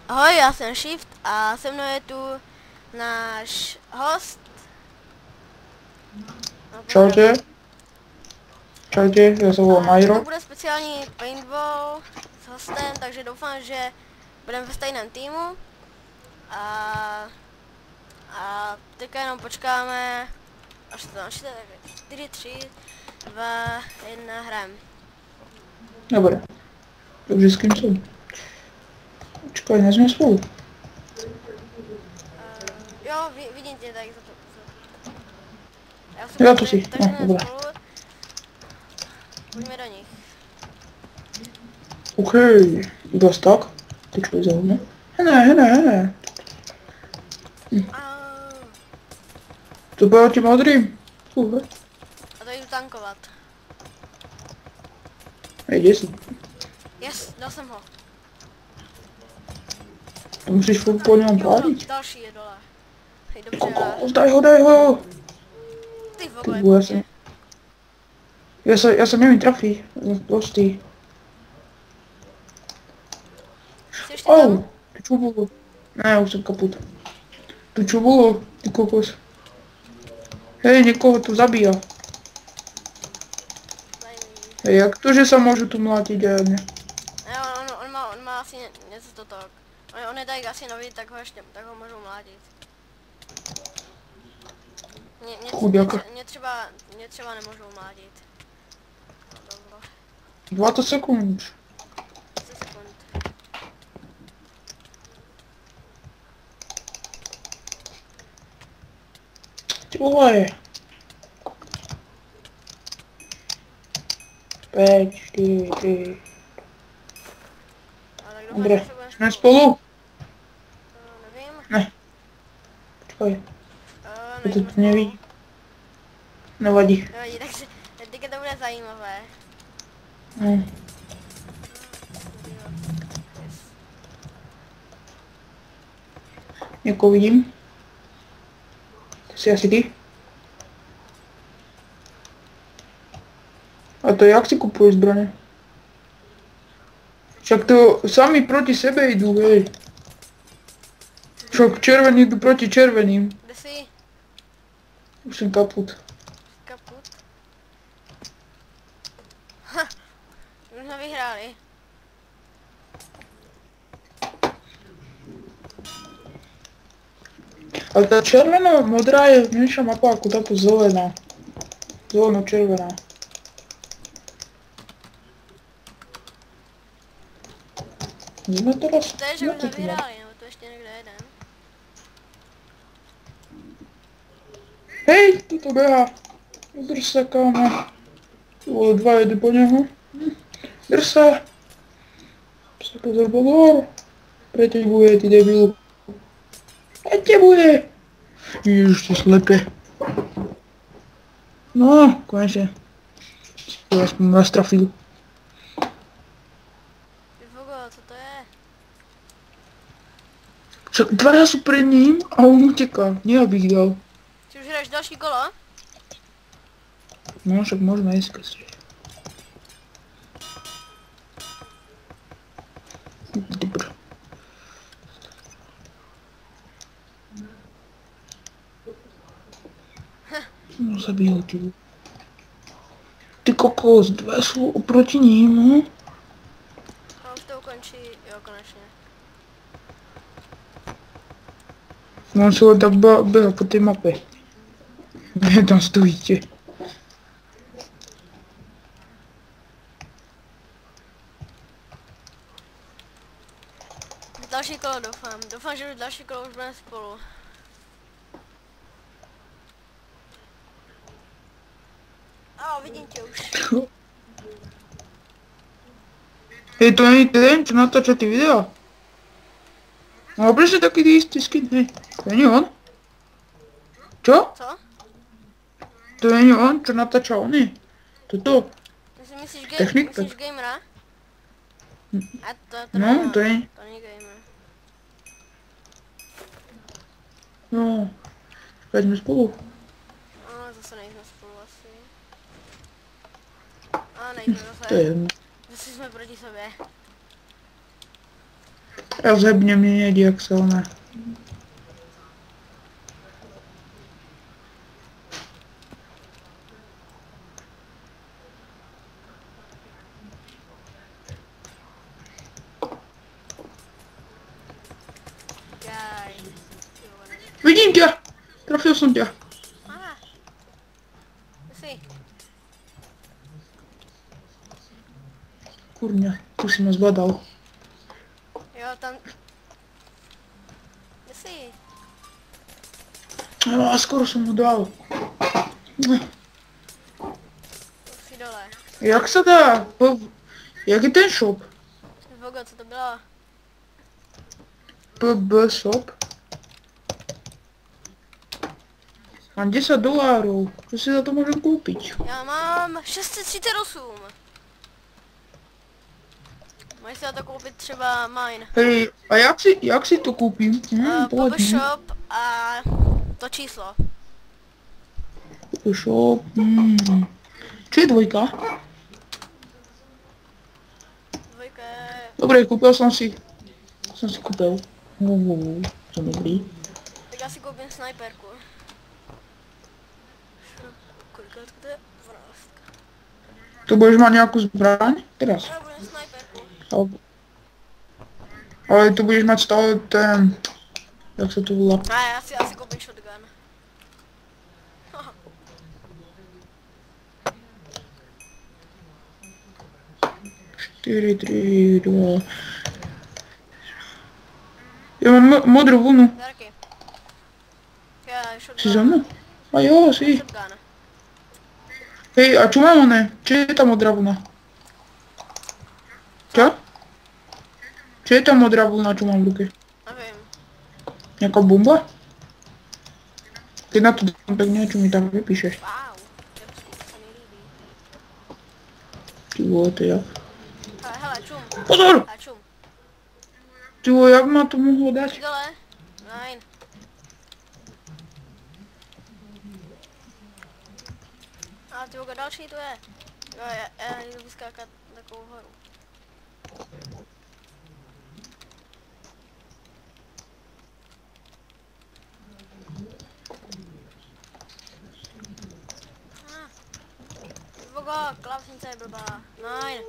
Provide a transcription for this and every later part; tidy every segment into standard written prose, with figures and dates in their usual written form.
Ahoj, já jsem Shift a se mnou je tu náš host. No, Čaute. Čaute, ja sa volám a toto Majro. bude speciální paintball s hostem, takže doufám, že budeme ve stejném týmu. A teďka jenom počkáme, až to načte, takže 4, 3, 2, 1, hrajeme. Dobre. Takže s kým som? Čakaj, nie sme spolu. Jo, vidím tě, tak já Ja super, to si. takže jdeme Dobre. spolu. Pojďme do nich. OK. Iba tak? To čo je za hodne? Hene. To bude ti modrý. A to jdu tankovat. Hej, kde si? Yes, dal jsem ho. To musíš furt po ňom páliť. Další je dole. Hej, dobře, Kokos, daj ho. ty Ty vole, vole, pojď. ja sa neviem trafiť. Prostý. Jsi ještě tam? To čo bolo? Ne, už som kaput. To čo bolo? Ty kokos. Hej, niekoho tu zabíja. Hej, jak to, že sa môžu tu mlátiť a ja ne? Ne, on má asi něco to tak. On je tady asi nový, tak ho můžou mlátit. Chudáka. Mě třeba nemůžou mlátit. No, dobro. 20 sekúnd. 10 sekund. Ty vole. 5, 4, 3. A tak doufám, Dobre, že se budeme sme spolu? nevím. Ne. Počkaj, to Nejsme tu nevidí. Nevadí. Nevadí, takže teďka to bude zajímavé. No. Někoho vidím. To si asi ty. A to jak si kupuješ zbraně? Však to sami proti sebe jdou, hej. Však červení jdou proti červeným. Kde jsi? Už jsem kaput. Kaput. Ha, už jsme vyhráli. Ale tá červená, modrá je menšia mapa ako táto zelená. Zeleno-červená. Sme teraz... To je, že už jsme vyhráli, nebo to ještě někde jeden. Hej, toto beha. Drž sa, kámo. Tu vole, dva jedy po neho. Drž sa. Sa pozor, pozor. Pre teď bude, ty debil. Pre te bude. Ježiš, to slepe. No, konečne. Si to aspoň nastrafil. Ty vogo, co to je? Však dvaja sú pred ním a on uteká. Nie, abych dal. Ty už hraješ další kolo? No, však môžeme ísť proste. Dobre. No, zabíjal ti. Ty kokos, dva sú oproti ním, no? A už to ukončí, jo, konečně. No, on si len tak beha po tej mape. Vy tam stojíte. Další kolo doufám. Doufám, že už další kolo už budeme spolu. A vidím tě už. Hej, to není ten, čo natáča ty videa? No, presne taký istý skin, hej. To není on? Čo? Co? To není on, čo natáča ony? Toto? Ty si myslíš, Technik, myslíš tak. gamera? A to No, nemá. to je. To není gamer. No. Čakaj, sme spolu. A zase nejsme spolu asi. A nejsme zase. To je jedno. Zase jsme proti sobě. Rozhebně měnit, jak silné. Jaj. Vidím tě! Trafil jsem tě. Aha. Jsi. Kurňa, tu si mě zbadal. Jo, tam... Jsi. No a skoro jsem mu dal. Jsi dole. Jak se dá? Jak je ten shop? Vogo, co to bylo? PB shop? Mám $10, co si za to můžu koupit? Já mám 638. Můžeš si za to koupit třeba mine. Hej, a jak si to koupím? PB Pohodně. shop a to číslo. PB shop, Co je dvojka? Dvojka je... Dobré, koupil jsem si. Koupil. Jsem dobrý. Tak já si koupím snajperku. Kolikrát to je? 12. To budeš mít nějakou zbraň? Teraz. Já budem snajperku. Ale to budeš mít stále ten... Jak se to volá? A já si asi koupím shotgun. 4, 3, 2... Já mám modrou vlnu. Darky. Já Jsi za shotgun. mnou? A jo, jsi. Shotgun. Hej, a čo mám one? Čo je tá modrá vlna? Čo? Čo je tá modrá vlna, čo mám v ruke? Nevím. Nejaká bomba? Keď na to dám pekne, čo mi tam vypíšeš. Wow. To se mi líbí. Ty vole, to je jak? Hele, čum. Pozor! A čum. Ty vole, jak ma to mohlo Jsi dať? dole? Nein. A ty vogo, další tu je. Jo, já jdu vyskákat takovou horu. Vogo, klávesnice je blbá. Nein.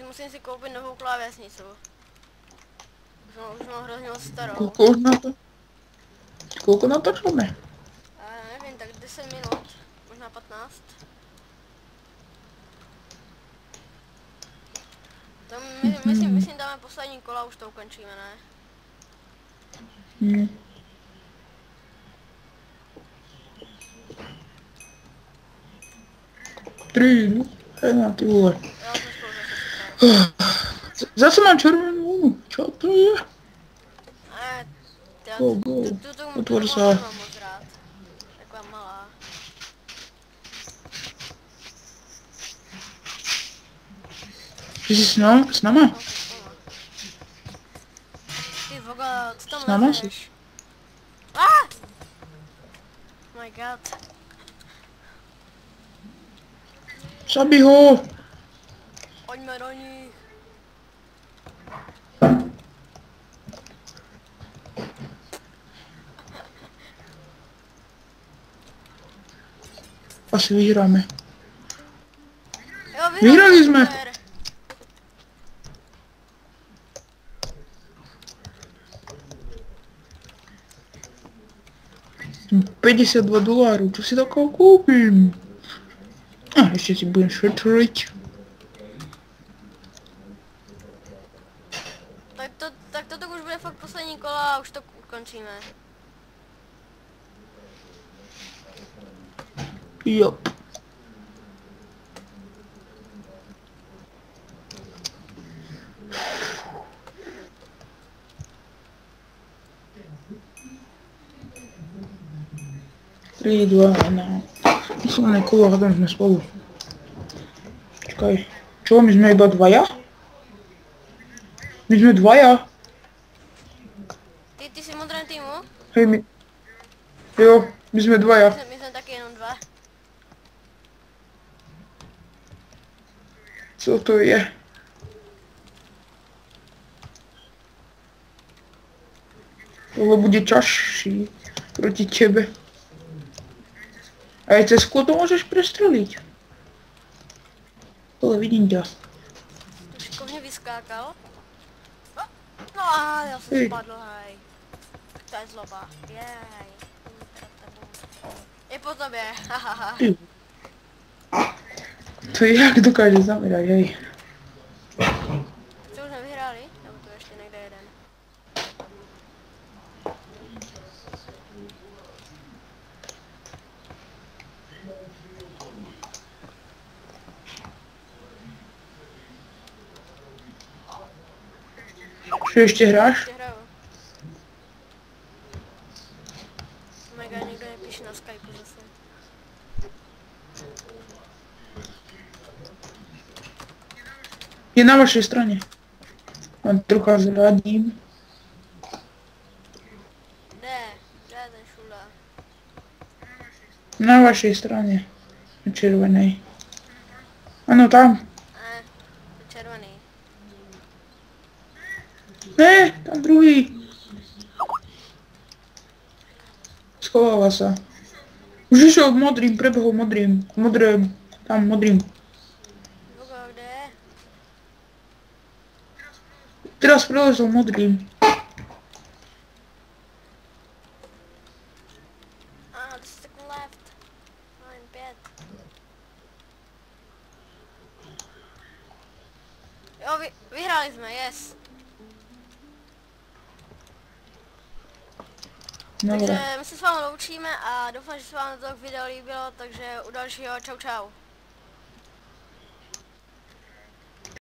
Musím si koupit novou klávesnici. Už mám hrozně moc starou. Koľko už na to? Koľko natáčame? Nevím, tak 10 minut, možná 15. To myslím dáme poslední kola, už to ukončíme, ne? Hm. Tri, jedna, ty vole. Já jsem spolu zase super. Zase mám červenú vlnu. Čo to je? Otvor tu sa. mám moc rád. Taková malá. Ty jsi s náma? Ty vogo, co tam S náma lezeš? Ah! Oh my god. Zabij ho! Pojďme do nich. Asi vyhráme. Jo, Vyhrali jsme. super. $52, čo si takého kúpim? A ešte si budem šetriť. Tak toto už bude fakt poslední kola a už to ukončíme. Jop. Tri, dva, jedna. Posledné kolo, hádam sme spolu. Počkaj. Čo, my sme iba dvaja? My sme dvaja. Ty jsi v modrém týmu? Hej, my... Jo, my jsme dvaja. My jsme taky jenom dva. Co to je? Tohle bude čaší proti tebe. A aj cez sklo to môžeš prestreliť. Tohle vidím ťa. Tu šikovně vyskákal. No a já jsem Hej. spadl, hej. To je zloba. Jej. Je po tobě, hahaha. Ty. To jak dokáže zamerať, hej. Co už nevyhráli? Nebo tu ještě někde jeden? Čo ešte hráš? Ještě hraju. Mega, někdo nepíše na Skypeu zase. Je na vašej strane. Len trocha zradím. Kde? Kde je ten šula? Na vašej strane. Na červenej. Áno, tam. Ne, to je červený. Ne, tam druhý. Schováva sa. Už išiel modrým, prebehol modrým. Modrým, tam modrým. Bogo, kde je? Teraz prelezol modrým. Ah, to je second left. No, jen 5. Jo, vyhráli jsme, yes. Dobre. Takže my se s vámi loučíme a doufám, že se vám to video líbilo, takže u dalšího čau čau.